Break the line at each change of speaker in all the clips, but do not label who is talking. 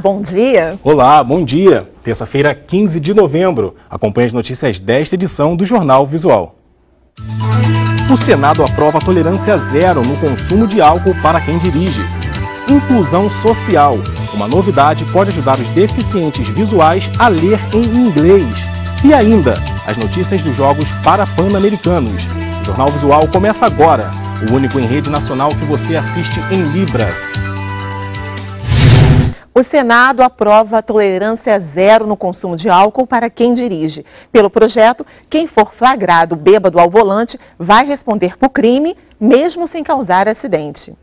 bom dia.
Olá, bom dia. Terça-feira, 15 de novembro. Acompanhe as notícias desta edição do Jornal Visual. O Senado aprova a tolerância zero no consumo de álcool para quem dirige. Inclusão social. Uma novidade pode ajudar os deficientes visuais a ler em inglês. E ainda, as notícias dos Jogos Parapan-Americanos. O Jornal Visual começa agora. O único em rede nacional que você assiste em Libras.
O Senado aprova a tolerância zero no consumo de álcool para quem dirige. Pelo projeto, quem for flagrado bêbado ao volante vai responder por crime, mesmo sem causar acidente.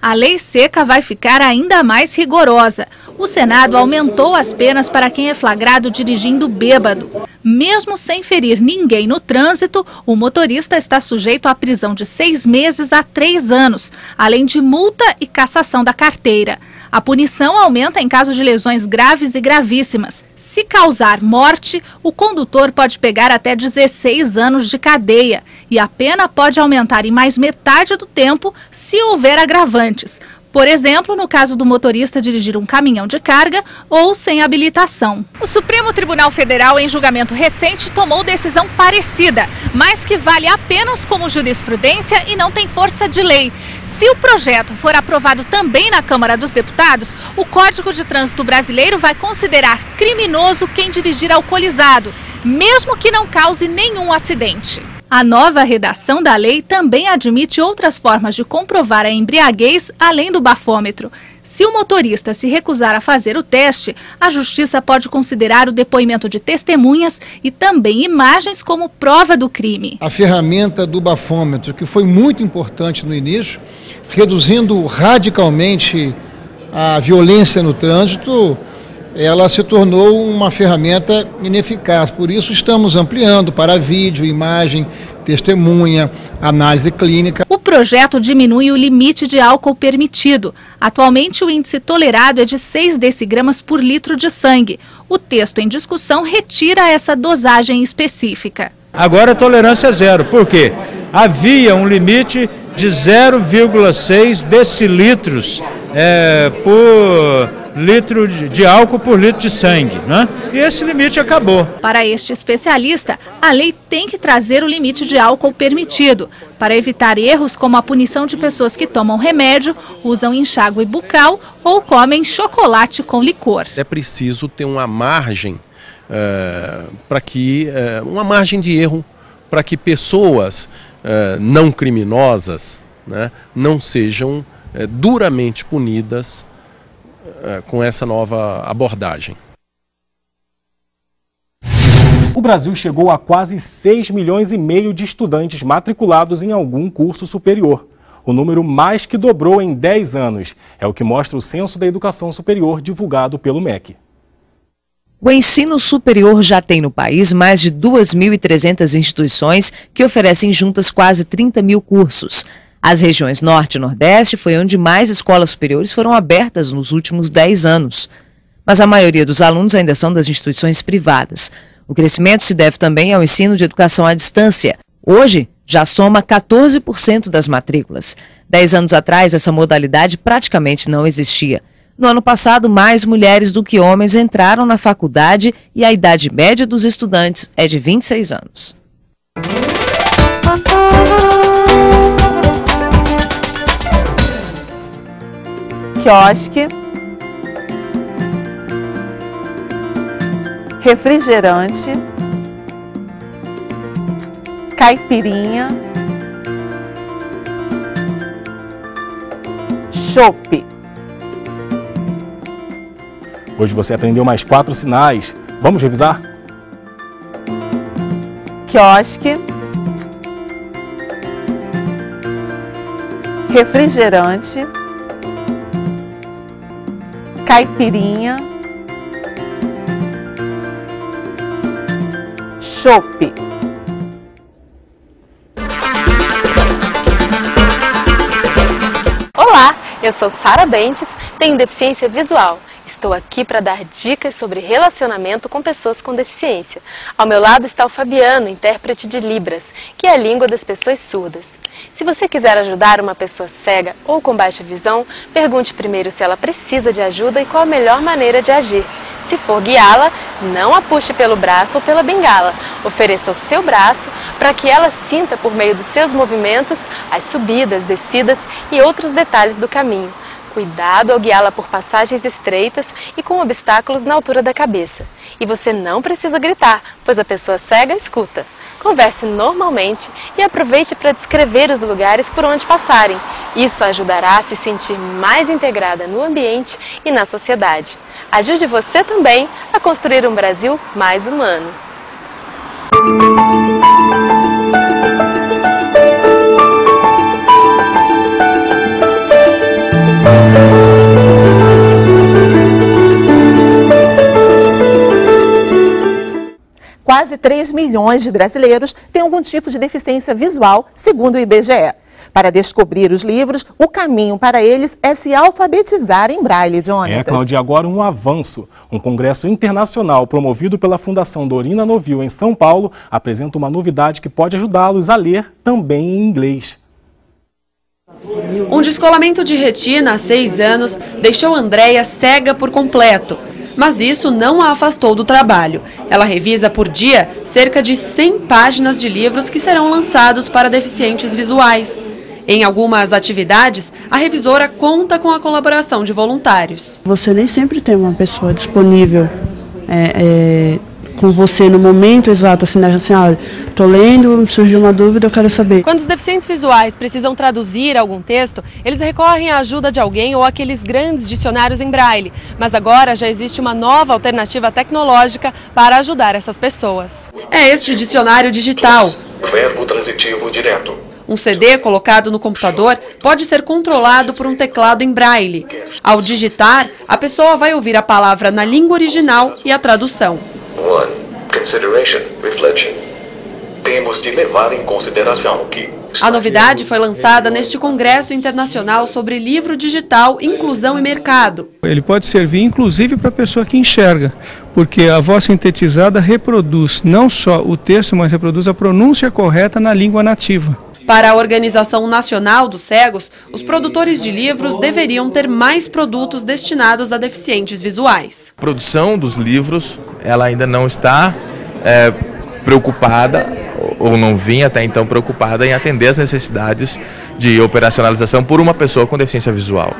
A lei seca vai ficar ainda mais rigorosa. O Senado aumentou as penas para quem é flagrado dirigindo bêbado. Mesmo sem ferir ninguém no trânsito, o motorista está sujeito à prisão de 6 meses a 3 anos, além de multa e cassação da carteira. A punição aumenta em caso de lesões graves e gravíssimas. Se causar morte, o condutor pode pegar até 16 anos de cadeia e a pena pode aumentar em mais metade do tempo se houver agravantes. Por exemplo, no caso do motorista dirigir um caminhão de carga ou sem habilitação. O Supremo Tribunal Federal, em julgamento recente, tomou decisão parecida, mas que vale apenas como jurisprudência e não tem força de lei. Se o projeto for aprovado também na Câmara dos Deputados, o Código de Trânsito Brasileiro vai considerar criminoso quem dirigir alcoolizado, mesmo que não cause nenhum acidente. A nova redação da lei também admite outras formas de comprovar a embriaguez além do bafômetro. Se o motorista se recusar a fazer o teste, a Justiça pode considerar o depoimento de testemunhas e também imagens como prova do crime.
A ferramenta do bafômetro, que foi muito importante no início, reduzindo radicalmente a violência no trânsito, ela se tornou uma ferramenta ineficaz. Por isso estamos ampliando para vídeo, imagem, testemunha, análise clínica.
O projeto diminui o limite de álcool permitido. Atualmente o índice tolerado é de 6 decigramas por litro de sangue. O texto em discussão retira essa dosagem específica.
Agora a tolerância zero. Por quê? Havia um limite de 0,6 decilitros por litro de álcool por litro de sangue, né? E esse limite acabou.
Para este especialista, a lei tem que trazer o limite de álcool permitido, para evitar erros como a punição de pessoas que tomam remédio, usam enxágue bucal ou comem chocolate com licor.
É preciso ter uma margem uma margem de erro para que pessoas não criminosas, né, não sejam duramente punidas com essa nova abordagem.
O Brasil chegou a quase 6,5 milhões de estudantes matriculados em algum curso superior. O número mais que dobrou em 10 anos. É o que mostra o Censo da Educação Superior divulgado pelo MEC.
O ensino superior já tem no país mais de 2.300 instituições que oferecem juntas quase 30 mil cursos. As regiões Norte e Nordeste foi onde mais escolas superiores foram abertas nos últimos 10 anos. Mas a maioria dos alunos ainda são das instituições privadas. O crescimento se deve também ao ensino de educação à distância. Hoje, já soma 14% das matrículas. 10 anos atrás, essa modalidade praticamente não existia. No ano passado, mais mulheres do que homens entraram na faculdade e a idade média dos estudantes é de 26 anos.
Quiosque, refrigerante, caipirinha, chopp.
Hoje você aprendeu mais 4 sinais. Vamos revisar?
Quiosque, refrigerante, caipirinha, chopp.
Olá, eu sou Sara Bentes, tenho deficiência visual. Estou aqui para dar dicas sobre relacionamento com pessoas com deficiência. Ao meu lado está o Fabiano, intérprete de Libras, que é a língua das pessoas surdas. Se você quiser ajudar uma pessoa cega ou com baixa visão, pergunte primeiro se ela precisa de ajuda e qual a melhor maneira de agir. Se for guiá-la, não a puxe pelo braço ou pela bengala. Ofereça o seu braço para que ela sinta por meio dos seus movimentos as subidas, descidas e outros detalhes do caminho. Cuidado ao guiá-la por passagens estreitas e com obstáculos na altura da cabeça. E você não precisa gritar, pois a pessoa cega escuta. Converse normalmente e aproveite para descrever os lugares por onde passarem. Isso ajudará a se sentir mais integrada no ambiente e na sociedade. Ajude você também a construir um Brasil mais humano.
Quase 3 milhões de brasileiros têm algum tipo de deficiência visual, segundo o IBGE. Para descobrir os livros, o caminho para eles é se alfabetizar em braille, Jonatas.
Cláudia, agora um avanço. Um congresso internacional promovido pela Fundação Dorina Novil em São Paulo apresenta uma novidade que pode ajudá-los a ler também em inglês.
Um descolamento de retina há 6 anos deixou Andréia cega por completo. Mas isso não a afastou do trabalho. Ela revisa por dia cerca de 100 páginas de livros que serão lançados para deficientes visuais. Em algumas atividades, a revisora conta com a colaboração de voluntários.
Você nem sempre tem uma pessoa disponível com você no momento exato, assim, olha, estou lendo, surgiu uma dúvida, eu quero saber.
Quando os deficientes visuais precisam traduzir algum texto, eles recorrem à ajuda de alguém ou àqueles grandes dicionários em braille. Mas agora já existe uma nova alternativa tecnológica para ajudar essas pessoas. É este dicionário digital.
Verbo transitivo direto.
Um CD colocado no computador pode ser controlado por um teclado em braille. Ao digitar, a pessoa vai ouvir a palavra na língua original e a tradução.
1. Consideration, reflection. Temos de levar em consideração que...
A novidade foi lançada neste Congresso Internacional sobre Livro Digital, Inclusão e Mercado.
Ele pode servir inclusive para a pessoa que enxerga, porque a voz sintetizada reproduz não só o texto, mas reproduz a pronúncia correta na língua nativa.
Para a Organização Nacional dos Cegos, os produtores de livros deveriam ter mais produtos destinados a deficientes visuais.
A produção dos livros, ela ainda não está preocupada, ou não vinha até então preocupada em atender as necessidades de operacionalização por uma pessoa com deficiência visual.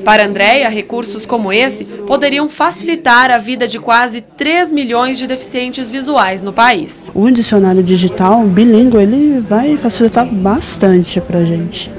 Para Andréia, recursos como esse poderiam facilitar a vida de quase 3 milhões de deficientes visuais no país.
O dicionário digital bilíngue, ele vai facilitar bastante para a gente.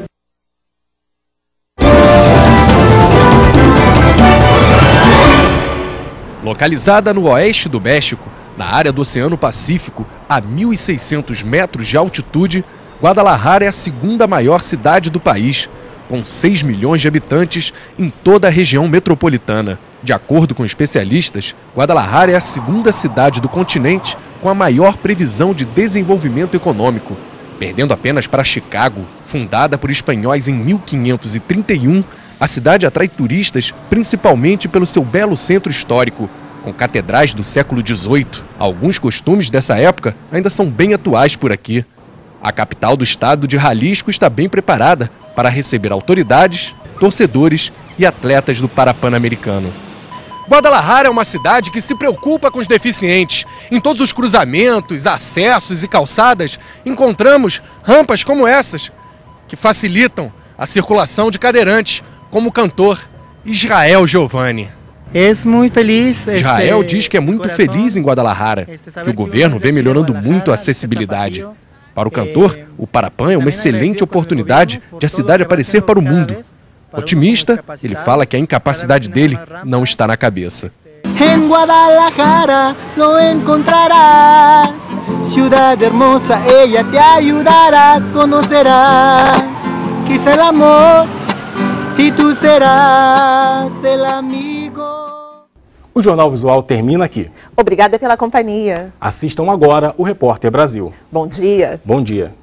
Localizada no oeste do México, na área do Oceano Pacífico, a 1.600 metros de altitude, Guadalajara é a segunda maior cidade do país, com 6 milhões de habitantes em toda a região metropolitana. De acordo com especialistas, Guadalajara é a segunda cidade do continente com a maior previsão de desenvolvimento econômico, perdendo apenas para Chicago. Fundada por espanhóis em 1531, a cidade atrai turistas principalmente pelo seu belo centro histórico, com catedrais do século XVIII. Alguns costumes dessa época ainda são bem atuais por aqui. A capital do estado de Jalisco está bem preparada para receber autoridades, torcedores e atletas do Parapan-Americano. Guadalajara é uma cidade que se preocupa com os deficientes. Em todos os cruzamentos, acessos e calçadas, encontramos rampas como essas, que facilitam a circulação de cadeirantes, como o cantor Israel Giovanni. Israel diz que é muito feliz em Guadalajara, que o governo vem melhorando muito a acessibilidade. Para o cantor, o Parapan é uma excelente oportunidade de a cidade aparecer para o mundo. Otimista, ele fala que a incapacidade dele não está na cabeça.
Em Guadalajara lo encontrarás, ciudad hermosa, ella te ayudará, conocerás, quizá el amor y tú serás el amigo.
O Jornal Visual termina aqui.
Obrigada pela companhia.
Assistam agora o Repórter Brasil.
Bom dia.
Bom dia.